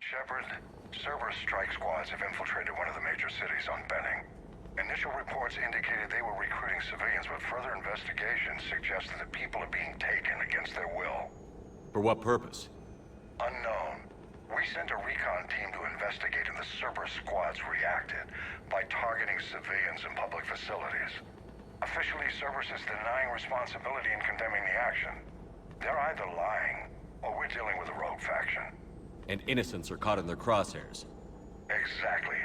Shepard, Cerberus strike squads have infiltrated one of the major cities on Benning. Initial reports indicated they were recruiting civilians, but further investigation suggests that the people are being taken against their will. For what purpose? Unknown. We sent a recon team to investigate, and the Cerberus squads reacted by targeting civilians in public facilities. Officially, Cerberus is denying responsibility and condemning the action. They're either lying, or we're dealing with a rogue faction. And innocents are caught in their crosshairs. Exactly.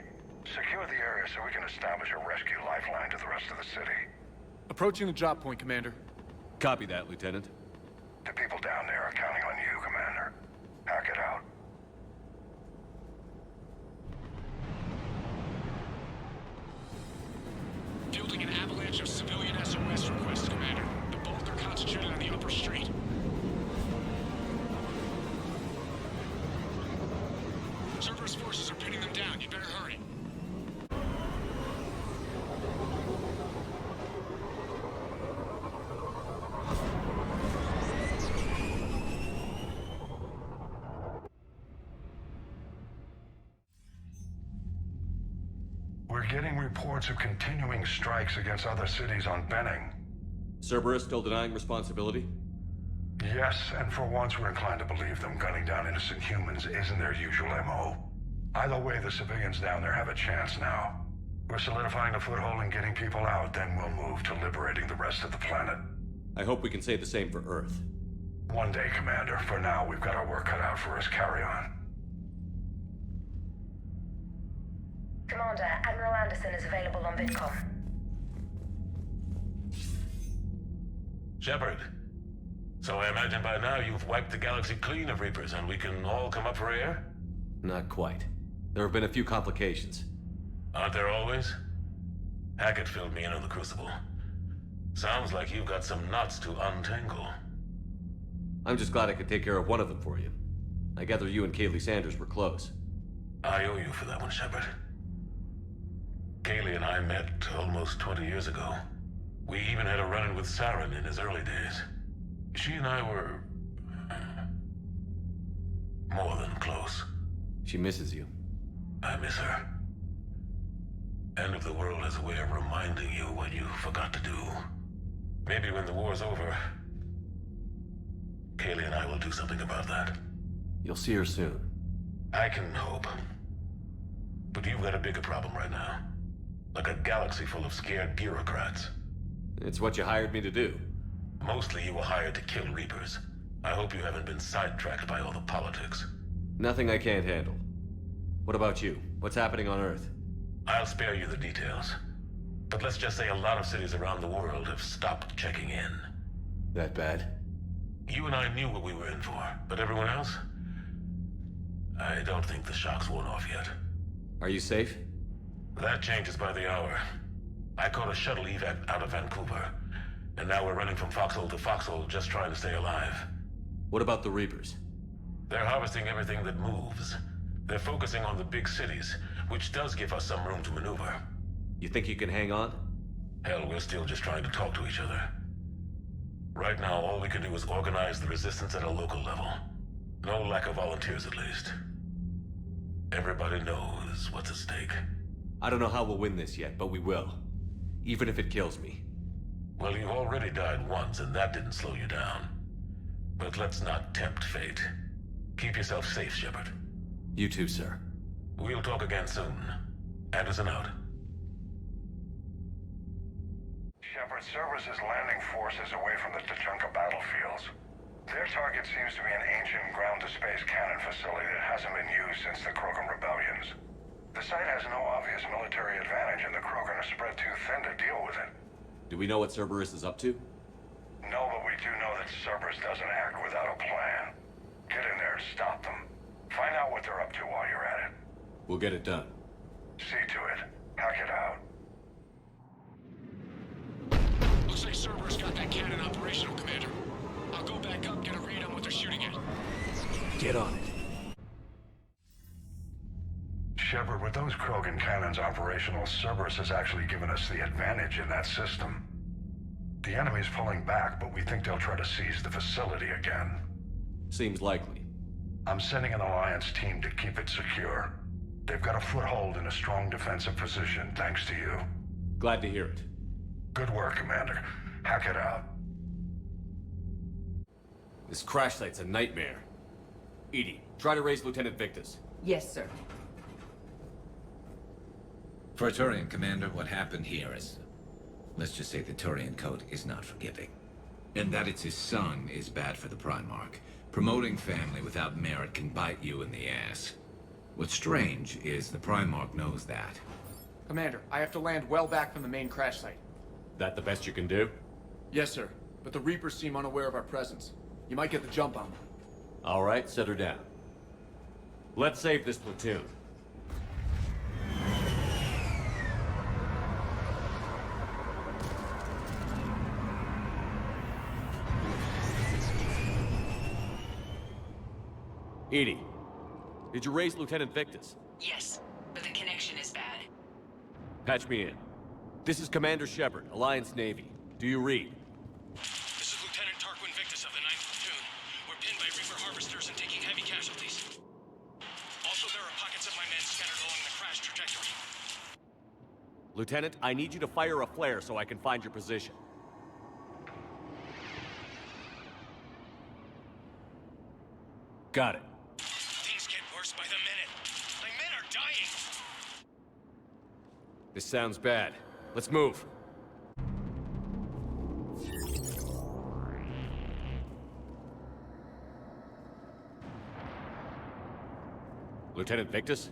Secure the area so we can establish a rescue lifeline to the rest of the city. Approaching the drop point, Commander. Copy that, Lieutenant. The people down there are counting on you, Commander. Hack it out. Fielding an avalanche of civilian SOS requests, Commander. The bulk are concentrated on the upper street. Cerberus forces are pinning them down. You better hurry. We're getting reports of continuing strikes against other cities on Benning. Cerberus still denying responsibility? Yes, and for once we're inclined to believe them. Gunning down innocent humans isn't their usual MO. Either way, the civilians down there have a chance now. We're solidifying a foothold and getting people out, then we'll move to liberating the rest of the planet. I hope we can say the same for Earth. One day, Commander. For now, we've got our work cut out for us. Carry on. Commander, Admiral Anderson is available on VidCom. Shepard. So I imagine by now you've wiped the galaxy clean of Reapers and we can all come up for air? Not quite. There have been a few complications. Aren't there always? Hackett filled me in on the Crucible. Sounds like you've got some knots to untangle. I'm just glad I could take care of one of them for you. I gather you and Kaylee Sanders were close. I owe you for that one, Shepard. Kaylee and I met almost 20 years ago. We even had a run-in with Saren in his early days. She and I were... more than close. She misses you. I miss her. End of the world has a way of reminding you what you forgot to do. Maybe when the war's over, Kaylee and I will do something about that. You'll see her soon. I can hope. But you've got a bigger problem right now. Like a galaxy full of scared bureaucrats. It's what you hired me to do. Mostly you were hired to kill Reapers. I hope you haven't been sidetracked by all the politics. Nothing I can't handle. What about you? What's happening on Earth? I'll spare you the details. But let's just say a lot of cities around the world have stopped checking in. That bad? You and I knew what we were in for, but everyone else? I don't think the shock's worn off yet. Are you safe? That changes by the hour. I caught a shuttle evac out of Vancouver, and now we're running from foxhole to foxhole just trying to stay alive. What about the Reapers? They're harvesting everything that moves. They're focusing on the big cities, which does give us some room to maneuver. You think you can hang on? Hell, we're still just trying to talk to each other. Right now, all we can do is organize the resistance at a local level. No lack of volunteers, at least. Everybody knows what's at stake. I don't know how we'll win this yet, but we will. Even if it kills me. Well, you've already died once, and that didn't slow you down. But let's not tempt fate. Keep yourself safe, Shepard. You too, sir. We'll talk again soon. Anderson out. Shepard, Cerberus is landing forces away from the Tuchanka battlefields. Their target seems to be an ancient ground-to-space cannon facility that hasn't been used since the Krogan rebellions. The site has no obvious military advantage, and the Krogan are spread too thin to deal with it. Do we know what Cerberus is up to? No, but we do know that Cerberus doesn't act without a plan. Get in there and stop them. Find out what they're up to while you're at it. We'll get it done. See to it. Hack it out. Looks like Cerberus got that cannon operational, Commander. I'll go back up, get a read on what they're shooting at. Get on it. Shepard, with those Krogan cannons operational, Cerberus has actually given us the advantage in that system. The enemy's pulling back, but we think they'll try to seize the facility again. Seems likely. I'm sending an Alliance team to keep it secure. They've got a foothold in a strong defensive position, thanks to you. Glad to hear it. Good work, Commander. Hack it out. This crash site's a nightmare. EDI, try to raise Lieutenant Victus. Yes, sir. For a Turian commander, what happened here is... let's just say the Turian code is not forgiving. And that it's his son is bad for the Primarch. Promoting family without merit can bite you in the ass. What's strange is the Primarch knows that. Commander, I have to land well back from the main crash site. That the best you can do? Yes, sir. But the Reapers seem unaware of our presence. You might get the jump on them. All right, set her down. Let's save this platoon. EDI, did you raise Lieutenant Victus? Yes, but the connection is bad. Patch me in. This is Commander Shepard, Alliance Navy. Do you read? This is Lieutenant Tarquin Victus of the 9th Platoon. We're pinned by Reaper harvesters and taking heavy casualties. Also, there are pockets of my men scattered along the crash trajectory. Lieutenant, I need you to fire a flare so I can find your position. Got it. Things get worse by the minute. My men are dying! This sounds bad. Let's move. Lieutenant Victus?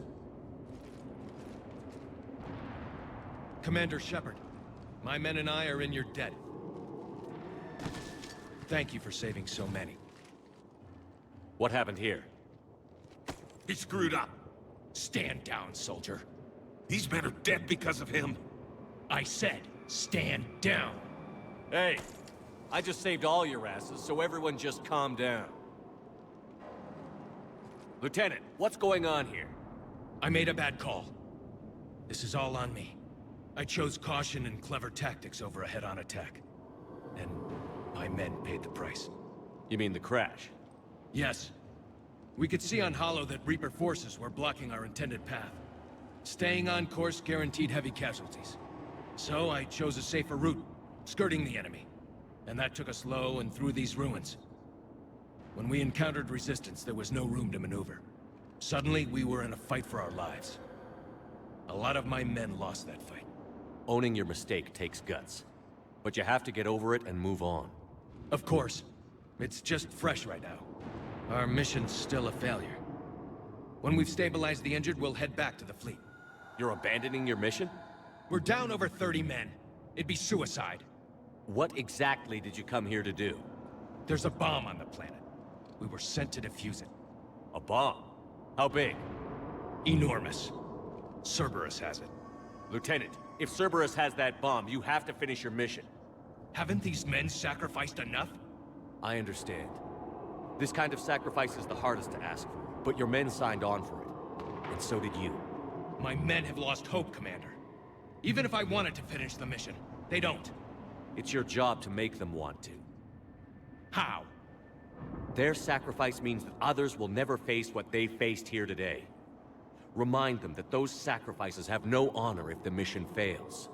Commander Shepard, my men and I are in your debt. Thank you for saving so many. What happened here? He screwed up. Stand down, soldier. These men are dead because of him. I said, stand down. Hey, I just saved all your asses, so everyone just calm down. Lieutenant, what's going on here? I made a bad call. This is all on me. I chose caution and clever tactics over a head-on attack. And my men paid the price. You mean the crash? Yes. We could see on Hollow that Reaper forces were blocking our intended path. Staying on course guaranteed heavy casualties. So I chose a safer route, skirting the enemy. And that took us low and through these ruins. When we encountered resistance, there was no room to maneuver. Suddenly, we were in a fight for our lives. A lot of my men lost that fight. Owning your mistake takes guts. But you have to get over it and move on. Of course. It's just fresh right now. Our mission's still a failure. When we've stabilized the injured, we'll head back to the fleet. You're abandoning your mission? We're down over 30 men. It'd be suicide. What exactly did you come here to do? There's a bomb on the planet. We were sent to defuse it. A bomb? How big? Enormous. Cerberus has it. Lieutenant, if Cerberus has that bomb, you have to finish your mission. Haven't these men sacrificed enough? I understand. This kind of sacrifice is the hardest to ask for, but your men signed on for it. And so did you. My men have lost hope, Commander. Even if I wanted to finish the mission, they don't. It's your job to make them want to. How? Their sacrifice means that others will never face what they faced here today. Remind them that those sacrifices have no honor if the mission fails.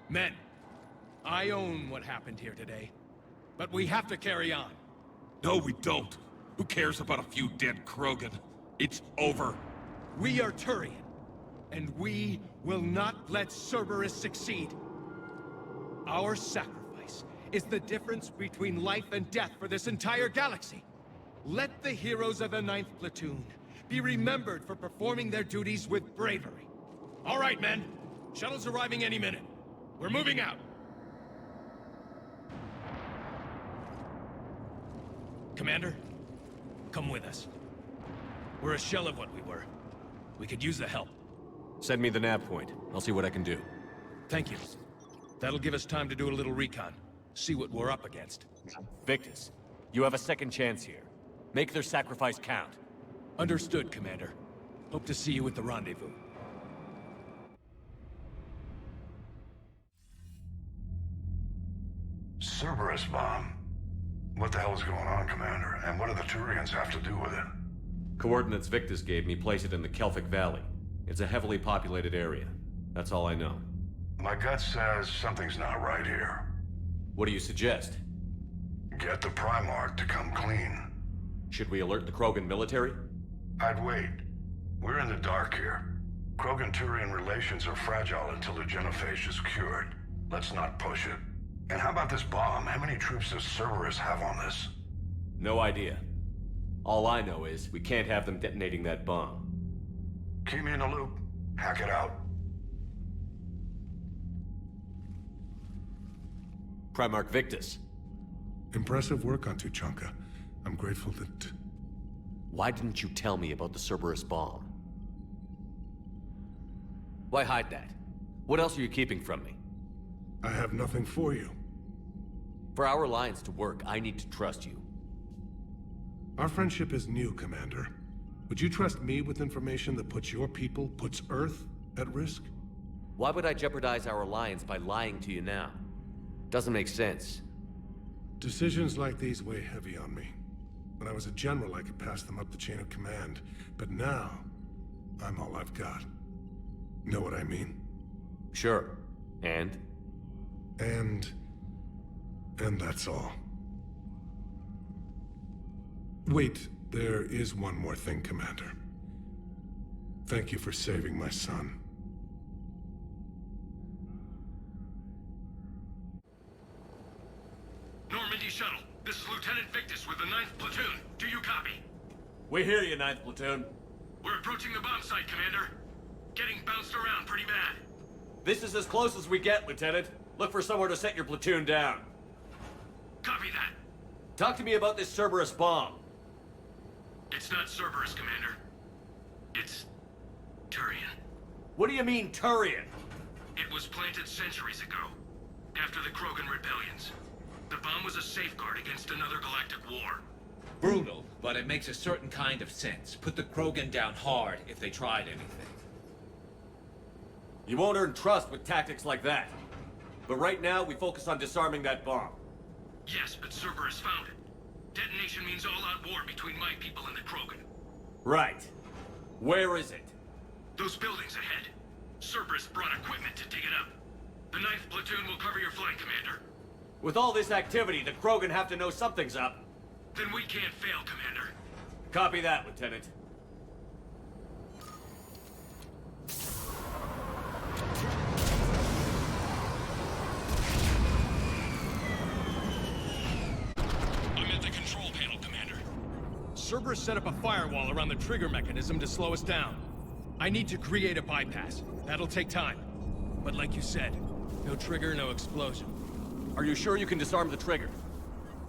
Men, I own what happened here today. But we have to carry on. No, we don't. Who cares about a few dead Krogan? It's over. We are Turian, and we will not let Cerberus succeed. Our sacrifice is the difference between life and death for this entire galaxy. Let the heroes of the 9th Platoon be remembered for performing their duties with bravery. All right, men. Shuttle's arriving any minute. We're moving out. Commander, come with us. We're a shell of what we were. We could use the help. Send me the nav point. I'll see what I can do. Thank you. That'll give us time to do a little recon. See what we're up against. Victus, you have a second chance here. Make their sacrifice count. Understood, Commander. Hope to see you at the rendezvous. Cerberus bomb. What the hell is going on, Commander? And what do the Turians have to do with it? Coordinates Victus gave me place it in the Kelphic Valley. It's a heavily populated area. That's all I know. My gut says something's not right here. What do you suggest? Get the Primarch to come clean. Should we alert the Krogan military? I'd wait. We're in the dark here. Krogan-Turian relations are fragile until the genophage is cured. Let's not push it. And how about this bomb? How many troops does Cerberus have on this? No idea. All I know is we can't have them detonating that bomb. Keep me in the loop. Hack it out. Primarch Victus. Impressive work on Tuchanka. I'm grateful that... Why didn't you tell me about the Cerberus bomb? Why hide that? What else are you keeping from me? I have nothing for you. For our alliance to work, I need to trust you. Our friendship is new, Commander. Would you trust me with information that puts your people, puts Earth, at risk? Why would I jeopardize our alliance by lying to you now? Doesn't make sense. Decisions like these weigh heavy on me. When I was a general, I could pass them up the chain of command. But now, I'm all I've got. Know what I mean? Sure. And? And that's all. Wait, there is one more thing, Commander. Thank you for saving my son. Normandy Shuttle, this is Lieutenant Victus with the 9th Platoon. Do you copy? We hear you, 9th Platoon. We're approaching the bomb site, Commander. Getting bounced around pretty bad. This is as close as we get, Lieutenant. Look for somewhere to set your platoon down. Copy that. Talk to me about this Cerberus bomb. It's not Cerberus, Commander. It's... Turian. What do you mean, Turian? It was planted centuries ago, after the Krogan rebellions. The bomb was a safeguard against another galactic war. Brutal, but it makes a certain kind of sense. Put the Krogan down hard if they tried anything. You won't earn trust with tactics like that. But right now, we focus on disarming that bomb. Yes, but Cerberus found it. Detonation means all-out war between my people and the Krogan. Right. Where is it? Those buildings ahead. Cerberus brought equipment to dig it up. The 9th Platoon will cover your flank, Commander. With all this activity, the Krogan have to know something's up. Then we can't fail, Commander. Copy that, Lieutenant. I'm at the control panel, Commander. Cerberus set up a firewall around the trigger mechanism to slow us down. I need to create a bypass. That'll take time. But like you said, no trigger, no explosion. Are you sure you can disarm the trigger?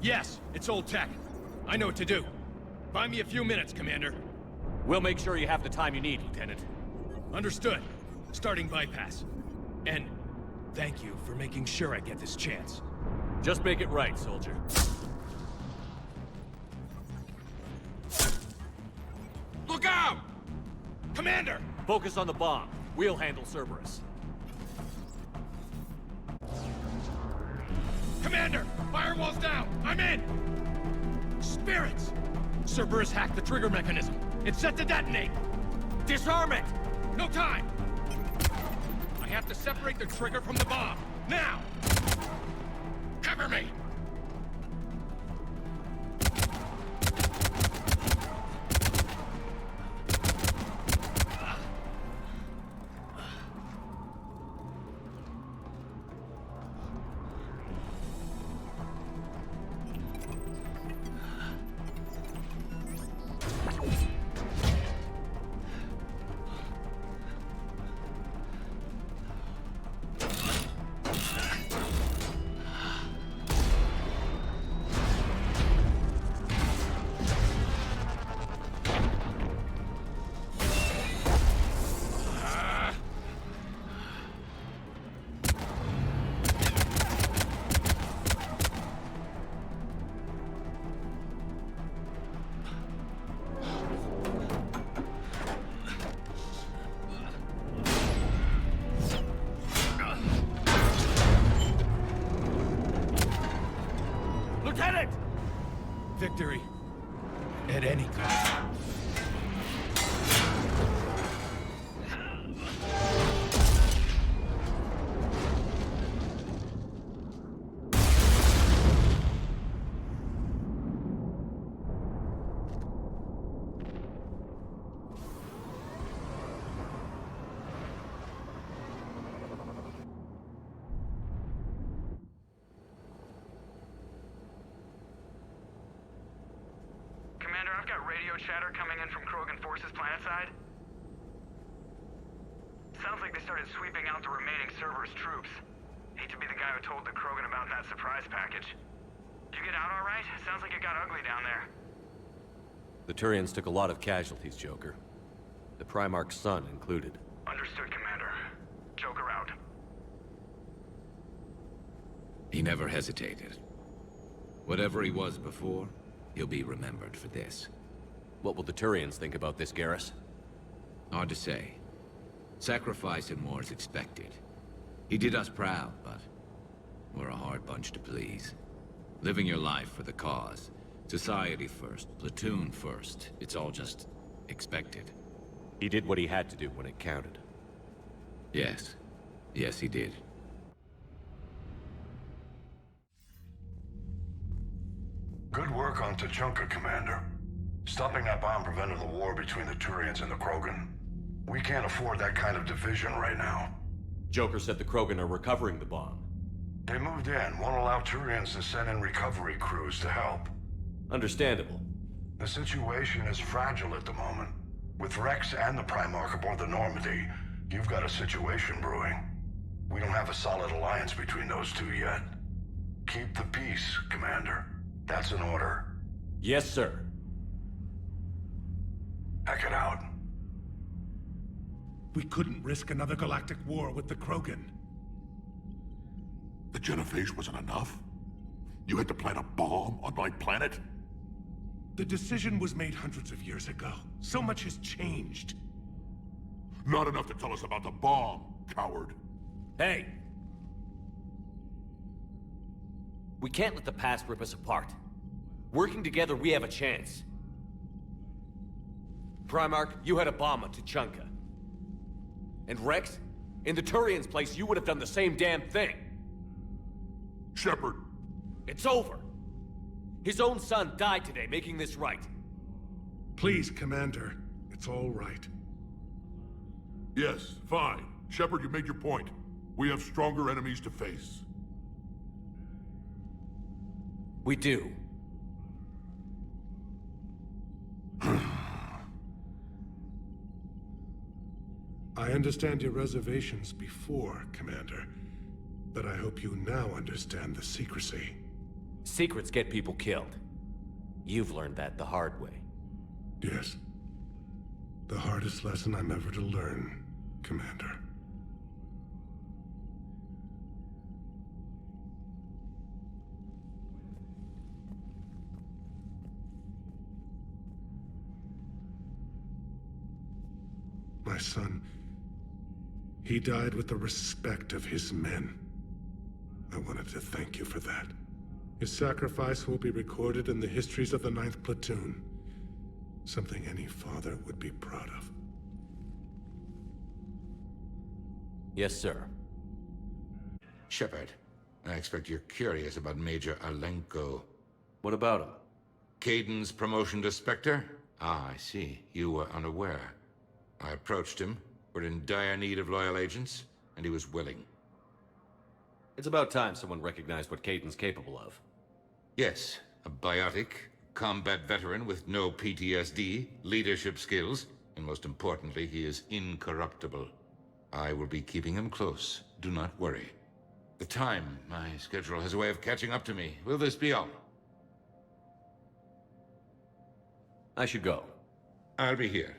Yes, it's old tech. I know what to do. Buy me a few minutes, Commander. We'll make sure you have the time you need, Lieutenant. Understood. Starting bypass. And thank you for making sure I get this chance. Just make it right, soldier. Look out! Commander! Focus on the bomb. We'll handle Cerberus. Commander! Firewall's down! I'm in! Spirits! Cerberus hacked the trigger mechanism. It's set to detonate! Disarm it! No time! I have to separate the trigger from the bomb. Now! Cover me! that radio chatter coming in from Krogan Forces planetside? Sounds like they started sweeping out the remaining Cerberus troops. Hate to be the guy who told the Krogan about that surprise package. Did you get out all right? Sounds like it got ugly down there. The Turians took a lot of casualties, Joker. The Primarch's son included. Understood, Commander. Joker out. He never hesitated. Whatever he was before, he'll be remembered for this. What will the Turians think about this, Garrus? Hard to say. Sacrifice in war is expected. He did us proud, but we're a hard bunch to please. Living your life for the cause. Society first, platoon first. It's all just expected. He did what he had to do when it counted. Yes. Yes, he did. Good work on Tuchanka, Commander. Stopping that bomb prevented the war between the Turians and the Krogan. We can't afford that kind of division right now. Joker said the Krogan are recovering the bomb. They moved in, won't allow Turians to send in recovery crews to help. Understandable. The situation is fragile at the moment. With Rex and the Primarch aboard the Normandy, you've got a situation brewing. We don't have a solid alliance between those two yet. Keep the peace, Commander. That's an order. Yes, sir. Heck it out. We couldn't risk another galactic war with the Krogan. The Genophage wasn't enough? You had to plant a bomb on my planet? The decision was made hundreds of years ago. So much has changed. Not enough to tell us about the bomb, coward. Hey! We can't let the past rip us apart. Working together, we have a chance. Primarch, you had a bomb on Tuchanka. And Rex, in the Turians' place, you would have done the same damn thing. Shepard. It's over. His own son died today, making this right. Please, Commander. It's all right. Yes, fine. Shepard, you made your point. We have stronger enemies to face. We do. I understand your reservations before, Commander. But I hope you now understand the secrecy. Secrets get people killed. You've learned that the hard way. Yes. The hardest lesson I'm ever to learn, Commander. My son, he died with the respect of his men. I wanted to thank you for that. His sacrifice will be recorded in the histories of the 9th Platoon. Something any father would be proud of. Yes, sir. Shepard, I expect you're curious about Major Alenko. What about him? Kaidan's promotion to Spectre? Ah, I see. You were unaware. I approached him. We're in dire need of loyal agents, and he was willing. It's about time someone recognized what Kaidan's capable of. Yes, a biotic, combat veteran with no PTSD, leadership skills, and most importantly, he is incorruptible. I will be keeping him close. Do not worry. The time, my schedule has a way of catching up to me. Will this be all? I should go. I'll be here.